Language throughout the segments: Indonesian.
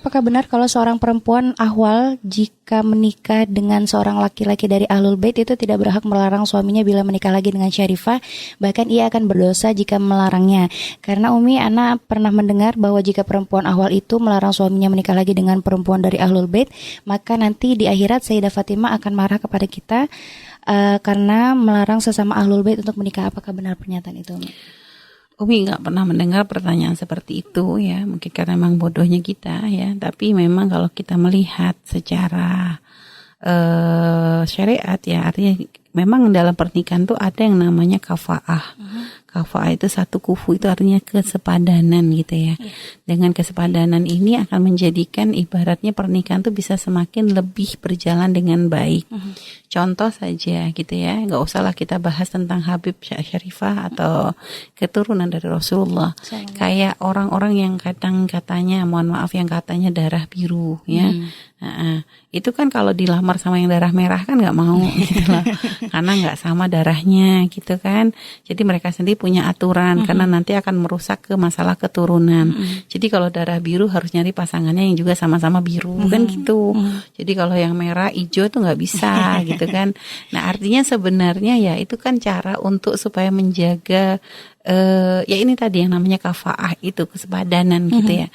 Apakah benar kalau seorang perempuan ahwal jika menikah dengan seorang laki-laki dari Ahlul Bait itu tidak berhak melarang suaminya bila menikah lagi dengan Syarifah, bahkan ia akan berdosa jika melarangnya? Karena Umi, Ana pernah mendengar bahwa jika perempuan ahwal itu melarang suaminya menikah lagi dengan perempuan dari Ahlul Bait, maka nanti di akhirat Sayyidah Fatimah akan marah kepada kita karena melarang sesama Ahlul Bait untuk menikah. Apakah benar pernyataan itu, Umi? Umi nggak pernah mendengar pertanyaan seperti itu ya, mungkin karena memang bodohnya kita ya. Tapi memang kalau kita melihat secara syariat ya, artinya memang dalam pernikahan tuh ada yang namanya kafaah. Kafaah itu satu kufu, itu artinya kesepadanan gitu ya. Dengan kesepadanan ini akan menjadikan ibaratnya pernikahan tuh bisa semakin lebih berjalan dengan baik. Contoh saja gitu ya, nggak usahlah kita bahas tentang Habib Syarifah atau keturunan dari Rasulullah. Kayak orang-orang yang kadang katanya, mohon maaf, yang katanya darah biru ya. Itu kan kalau dilamar sama yang darah merah kan nggak mau gitu loh. Karena nggak sama darahnya gitu kan. Jadi mereka sendiri punya aturan karena nanti akan merusak ke masalah keturunan. Jadi kalau darah biru harus nyari pasangannya yang juga sama-sama biru kan gitu. Jadi kalau yang merah hijau tuh nggak bisa gitu kan. Nah artinya sebenarnya ya itu kan cara untuk supaya menjaga ya ini tadi yang namanya kafaah, itu kesepadanan gitu ya.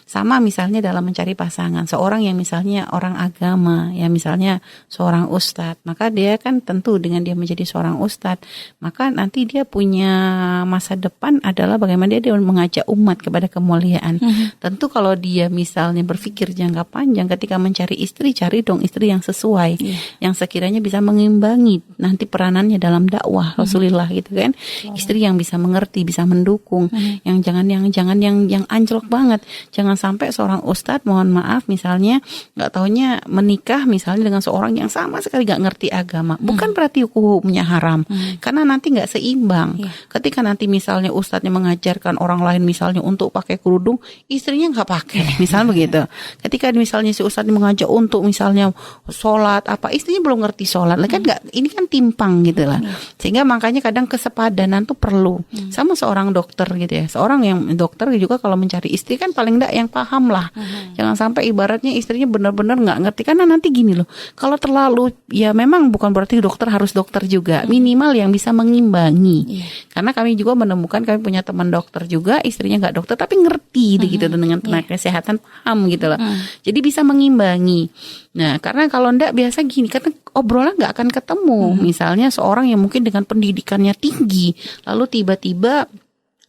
Sama misalnya dalam mencari pasangan, seorang yang misalnya orang agama ya, misalnya seorang ustadz, maka dia kan tentu dengan dia menjadi seorang ustadz, maka nanti dia punya masa depan adalah bagaimana dia mengajak umat kepada kemuliaan. Tentu kalau dia misalnya berpikir jangka panjang, ketika mencari istri, cari dong istri yang sesuai, yang sekiranya bisa mengimbangi nanti peranannya dalam dakwah Rasulullah gitu kan. Istri yang bisa mengerti, bisa mendukung, yang jangan yang anjlok banget. Jangan sampai seorang ustadz, mohon maaf, misalnya nggak taunya menikah misalnya dengan seorang yang sama sekali nggak ngerti agama. Bukan berarti hukumnya haram, karena nanti nggak seimbang. Ketika nanti misalnya ustadznya mengajarkan orang lain misalnya untuk pakai kerudung, istrinya nggak pakai, misalnya begitu. Ketika misalnya si ustadz mengajak untuk misalnya sholat apa, istrinya belum ngerti sholat, kan nggak, ini kan timpang gitu lah. Sehingga makanya kadang kesepadanan tuh perlu. Sama seorang dokter gitu ya, seorang yang dokter juga kalau mencari istri kan paling enggak yang paham lah. Jangan sampai ibaratnya istrinya benar-benar nggak ngerti, karena nanti gini loh, kalau terlalu ya memang bukan berarti dokter harus dokter juga, minimal yang bisa mengimbangi. Karena kami juga menemukan, kami punya teman dokter juga, istrinya nggak dokter tapi ngerti gitu dengan tenaga kesehatan, paham gitu loh. Jadi bisa mengimbangi. Nah karena kalau enggak biasa gini, karena obrolan nggak akan ketemu. Misalnya seorang yang mungkin dengan pendidikannya tinggi, lalu tiba-tiba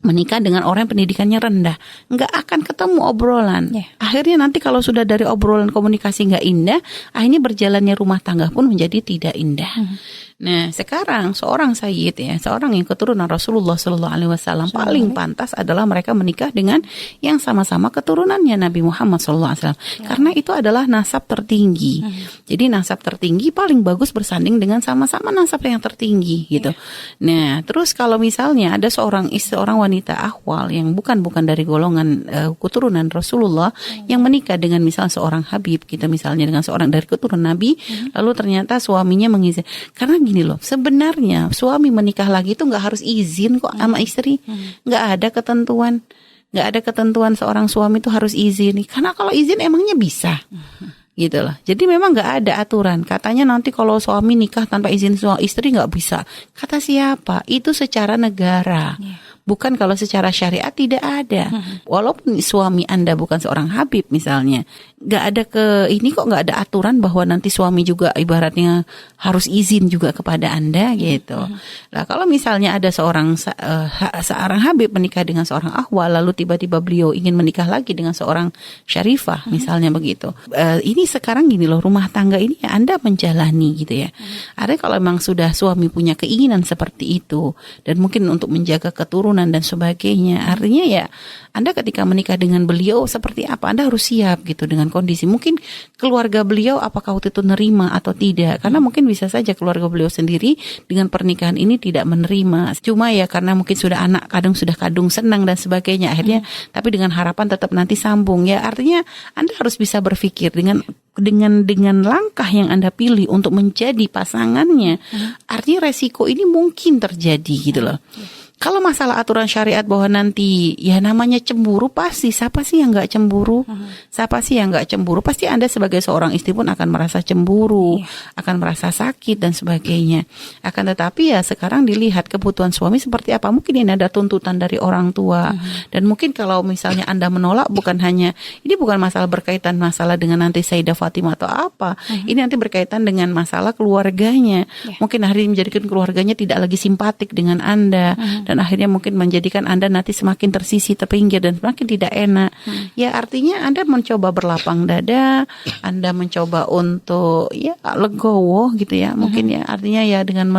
menikah dengan orang yang pendidikannya rendah, nggak akan ketemu obrolan. Akhirnya nanti kalau sudah dari obrolan komunikasi nggak indah, akhirnya berjalannya rumah tangga pun menjadi tidak indah. Nah sekarang seorang sayyid ya, seorang yang keturunan Rasulullah SAW, paling pantas adalah mereka menikah dengan yang sama-sama keturunannya Nabi Muhammad SAW, karena itu adalah nasab tertinggi. Jadi nasab tertinggi paling bagus bersanding dengan sama-sama nasab yang tertinggi gitu. Nah terus kalau misalnya ada seorang wanita ahwal yang bukan dari golongan keturunan Rasulullah, yang menikah dengan misalnya seorang Habib, kita misalnya dengan seorang dari keturunan Nabi, lalu ternyata suaminya mengizinkan. Karena gini loh, sebenarnya suami menikah lagi itu nggak harus izin kok sama istri, nggak ada ketentuan seorang suami itu harus izin. Karena kalau izin emangnya bisa, gitu loh. Jadi memang nggak ada aturan. Katanya nanti kalau suami nikah tanpa izin istri nggak bisa. Kata siapa? Itu secara negara. Bukan kalau secara syariat tidak ada. Walaupun suami Anda bukan seorang Habib misalnya, nggak ada aturan bahwa nanti suami juga ibaratnya harus izin juga kepada Anda gitu. Nah kalau misalnya ada seorang Habib menikah dengan seorang ahwal, lalu tiba-tiba beliau ingin menikah lagi dengan seorang Syarifah misalnya begitu. Ini sekarang gini loh, rumah tangga ini ya Anda menjalani gitu ya. Ada kalau memang sudah suami punya keinginan seperti itu, dan mungkin untuk menjaga keturunan dan sebagainya, artinya ya Anda ketika menikah dengan beliau seperti apa, Anda harus siap gitu dengan kondisi. Mungkin keluarga beliau apakah waktu itu nerima atau tidak, karena mungkin bisa saja keluarga beliau sendiri dengan pernikahan ini tidak menerima, cuma ya karena mungkin sudah sudah kadung senang dan sebagainya, akhirnya tapi dengan harapan tetap nanti sambung ya. Artinya Anda harus bisa berpikir dengan langkah yang Anda pilih untuk menjadi pasangannya, artinya resiko ini mungkin terjadi gitu loh. Kalau masalah aturan syariat bahwa nanti ya namanya cemburu, pasti siapa sih yang nggak cemburu? Siapa sih yang nggak cemburu? Pasti Anda sebagai seorang istri pun akan merasa cemburu, akan merasa sakit dan sebagainya. Akan tetapi ya sekarang dilihat kebutuhan suami seperti apa. Mungkin ini ada tuntutan dari orang tua, dan mungkin kalau misalnya Anda menolak, bukan hanya ini, bukan masalah berkaitan masalah dengan nanti Sayyidah Fatimah atau apa. Ini nanti berkaitan dengan masalah keluarganya. Mungkin akhirnya menjadikan keluarganya tidak lagi simpatik dengan Anda. Dan akhirnya mungkin menjadikan Anda nanti semakin tersisi, terpinggir, dan semakin tidak enak. Ya artinya Anda mencoba berlapang dada, Anda mencoba untuk ya legowo gitu ya. Mungkin ya artinya ya dengan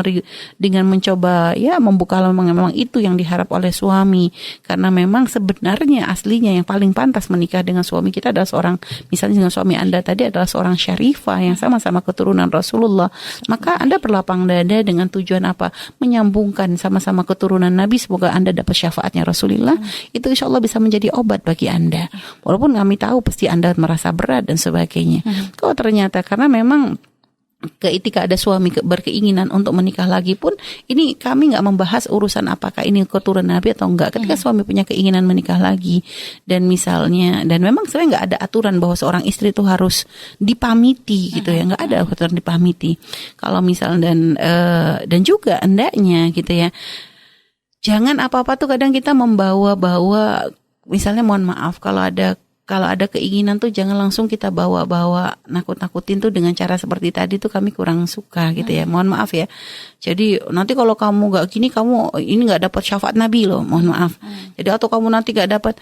mencoba ya membuka, memang itu yang diharap oleh suami. Karena memang sebenarnya aslinya yang paling pantas menikah dengan suami kita adalah seorang, misalnya dengan suami Anda tadi adalah seorang syarifah yang sama-sama keturunan Rasulullah. Maka Anda berlapang dada dengan tujuan apa? Menyambungkan sama-sama keturunan Nabi, semoga Anda dapat syafaatnya Rasulullah. Itu insya Allah bisa menjadi obat bagi Anda. Walaupun kami tahu pasti Anda merasa berat dan sebagainya. Kalau ternyata karena memang ketika ada suami berkeinginan untuk menikah lagi pun, ini kami nggak membahas urusan apakah ini keturunan Nabi atau enggak. Ketika suami punya keinginan menikah lagi, dan misalnya, dan memang sebenarnya nggak ada aturan bahwa seorang istri itu harus dipamiti gitu ya, nggak ada aturan dipamiti. Kalau misal dan juga hendaknya gitu ya, jangan apa-apa tuh kadang kita membawa-bawa, misalnya mohon maaf kalau ada keinginan tuh jangan langsung kita bawa-bawa, nakut-nakutin tuh dengan cara seperti tadi tuh kami kurang suka gitu ya. Mohon maaf ya. Jadi nanti kalau kamu gak gini, kamu ini gak dapat syafaat Nabi loh. Mohon maaf. Jadi atau kamu nanti gak dapat.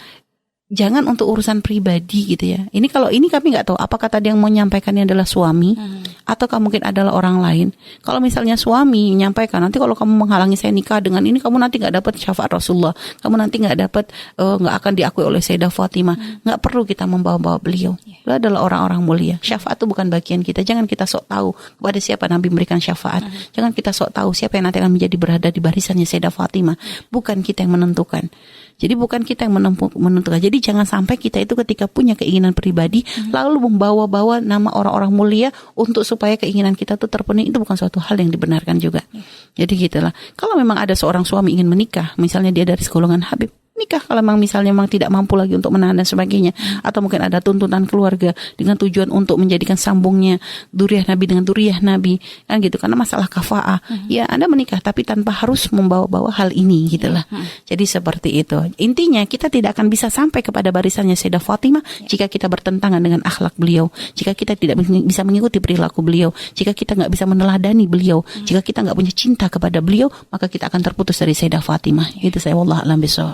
Jangan untuk urusan pribadi gitu ya. Ini kalau ini kami nggak tahu apakah tadi yang mau menyampaikannya adalah suami ataukah mungkin adalah orang lain. Kalau misalnya suami menyampaikan, nanti kalau kamu menghalangi saya nikah dengan ini, kamu nanti nggak dapat syafaat Rasulullah. Kamu nanti nggak dapat, nggak akan diakui oleh Sayyidah Fatimah. Nggak perlu kita membawa-bawa beliau. Beliau adalah orang-orang mulia. Syafaat itu bukan bagian kita. Jangan kita sok tahu kepada siapa Nabi memberikan syafaat. Jangan kita sok tahu siapa yang nanti akan menjadi berada di barisannya Sayyidah Fatimah. Bukan kita yang menentukan. Jadi bukan kita yang menentukan. Jadi jangan sampai kita itu ketika punya keinginan pribadi lalu membawa-bawa nama orang-orang mulia untuk supaya keinginan kita itu terpenuhi. Itu bukan suatu hal yang dibenarkan juga. Jadi gitulah. Kalau memang ada seorang suami ingin menikah, misalnya dia dari segolongan Habib, nikah. Kalau memang misalnya memang tidak mampu lagi untuk menahan dan sebagainya, atau mungkin ada tuntutan keluarga dengan tujuan untuk menjadikan sambungnya duriyah Nabi dengan duriyah Nabi, kan gitu, karena masalah kafa'ah. Ya Anda menikah tapi tanpa harus membawa-bawa hal ini gitulah. Jadi seperti itu. Intinya kita tidak akan bisa sampai kepada barisannya Sayyidah Fatimah jika kita bertentangan dengan akhlak beliau, jika kita tidak bisa mengikuti perilaku beliau, jika kita nggak bisa meneladani beliau, jika kita nggak punya cinta kepada beliau, maka kita akan terputus dari Sayyidah Fatimah. Itu saya wallahu a'lam bishawab.